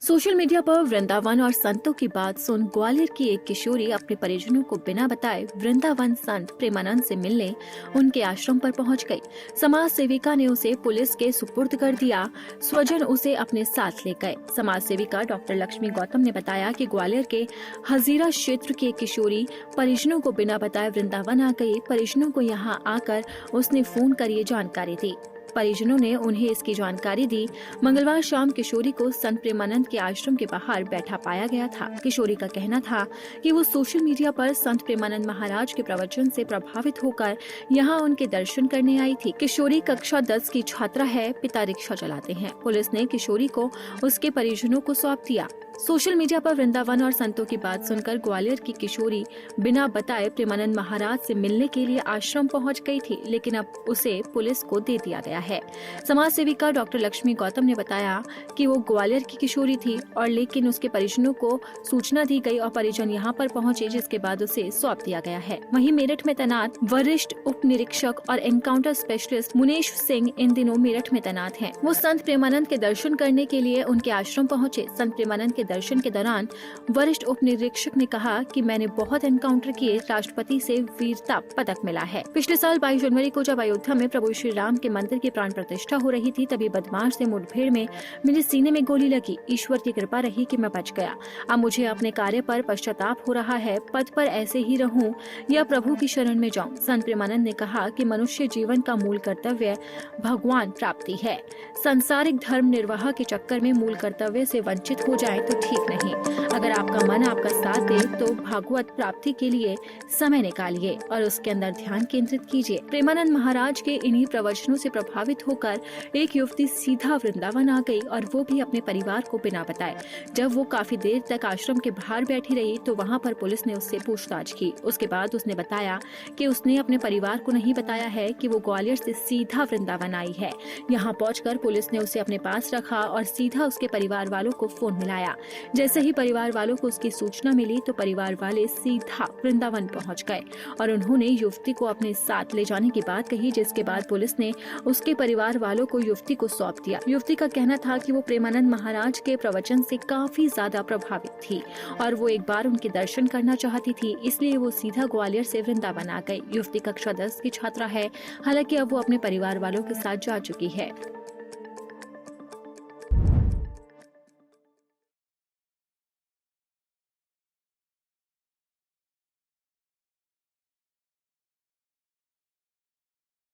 Social media पर वृंदावन और संतों की बात सुन ग्वालियर की एक किशोरी अपने परिजनों को बिना बताए वृंदावन संत प्रेमानंद से मिलने उनके आश्रम पर पहुंच गई। समाज सेविका ने उसे पुलिस के सुपुर्द कर दिया। स्वजन उसे अपने साथ ले गए। समाज सेविका डॉक्टर लक्ष्मी गौतम ने बताया कि ग्वालियर के हजीरा क्षेत्र की एक किशोरी परिजनों को बिना बताए वृंदावन आ गई। परिजनों को यहाँ आकर उसने फोन कर ये जानकारी दी। परिजनों ने उन्हें इसकी जानकारी दी। मंगलवार शाम किशोरी को संत प्रेमानंद के आश्रम के बाहर बैठा पाया गया था। किशोरी का कहना था कि वो सोशल मीडिया पर संत प्रेमानंद महाराज के प्रवचन से प्रभावित होकर यहाँ उनके दर्शन करने आई थी। किशोरी कक्षा 10 की छात्रा है। पिता रिक्शा चलाते हैं। पुलिस ने किशोरी को उसके परिजनों को सौंप दिया। सोशल मीडिया पर वृंदावन और संतों की बात सुनकर ग्वालियर की किशोरी बिना बताए प्रेमानंद महाराज से मिलने के लिए आश्रम पहुंच गई थी, लेकिन अब उसे पुलिस को दे दिया गया है। समाज सेविका डॉक्टर लक्ष्मी गौतम ने बताया कि वो ग्वालियर की किशोरी थी और लेकिन उसके परिजनों को सूचना दी गई और परिजन यहां पर पहुंचे, जिसके बाद उसे सौंप दिया गया है। वहीं मेरठ में तैनात वरिष्ठ उप निरीक्षक और एनकाउंटर स्पेशलिस्ट मुनेश सिंह इन दिनों मेरठ में तैनात हैं। वो संत प्रेमानंद के दर्शन करने के लिए उनके आश्रम पहुंचे। संत प्रेमानंद के दर्शन के दौरान वरिष्ठ उप निरीक्षक ने कहा कि मैंने बहुत एनकाउंटर किए, राष्ट्रपति से वीरता पदक मिला है। पिछले साल 22 जनवरी को जब अयोध्या में प्रभु श्री राम के मंदिर की प्राण प्रतिष्ठा हो रही थी, तभी बदमाश से मुठभेड़ में मेरे सीने में गोली लगी। ईश्वर की कृपा रही कि मैं बच गया। अब मुझे अपने कार्य पर पश्चाताप हो रहा है। पद पर ऐसे ही रहूं या प्रभु की शरण में जाऊं। संत प्रेमानंद ने कहा कि मनुष्य जीवन का मूल कर्तव्य भगवान प्राप्ति है। सांसारिक धर्म निर्वाह के चक्कर में मूल कर्तव्य से वंचित हो जाए तो ठीक नहीं। अगर आपका मन आपका साथ दे तो भागवत प्राप्ति के लिए समय निकालिए और उसके अंदर ध्यान केंद्रित कीजिए। प्रेमानंद महाराज के इन्हीं प्रवचनों से प्रभावित होकर एक युवती सीधा वृंदावन आ गई और वो भी अपने परिवार को बिना बताए। जब वो काफी देर तक आश्रम के बाहर बैठी रही तो वहाँ पर पुलिस ने उससे पूछताछ की। उसके बाद उसने बताया कि उसने अपने परिवार को नहीं बताया है कि वो ग्वालियर से सीधा वृंदावन आई है। यहाँ पहुंचकर पुलिस ने उसे अपने पास रखा और सीधा उसके परिवार वालों को फोन मिलाया। जैसे ही परिवार वालों को उसकी सूचना मिली तो परिवार वाले सीधा वृंदावन पहुंच गए और उन्होंने युवती को अपने साथ ले जाने की बात कही, जिसके बाद पुलिस ने उसके परिवार वालों को युवती को सौंप दिया। युवती का कहना था कि वो प्रेमानंद महाराज के प्रवचन से काफी ज्यादा प्रभावित थी और वो एक बार उनके दर्शन करना चाहती थी, इसलिए वो सीधा ग्वालियर से वृंदावन आ गई। युवती कक्षा 10 की छात्रा है। हालांकि अब वो अपने परिवार वालों के साथ जा चुकी है।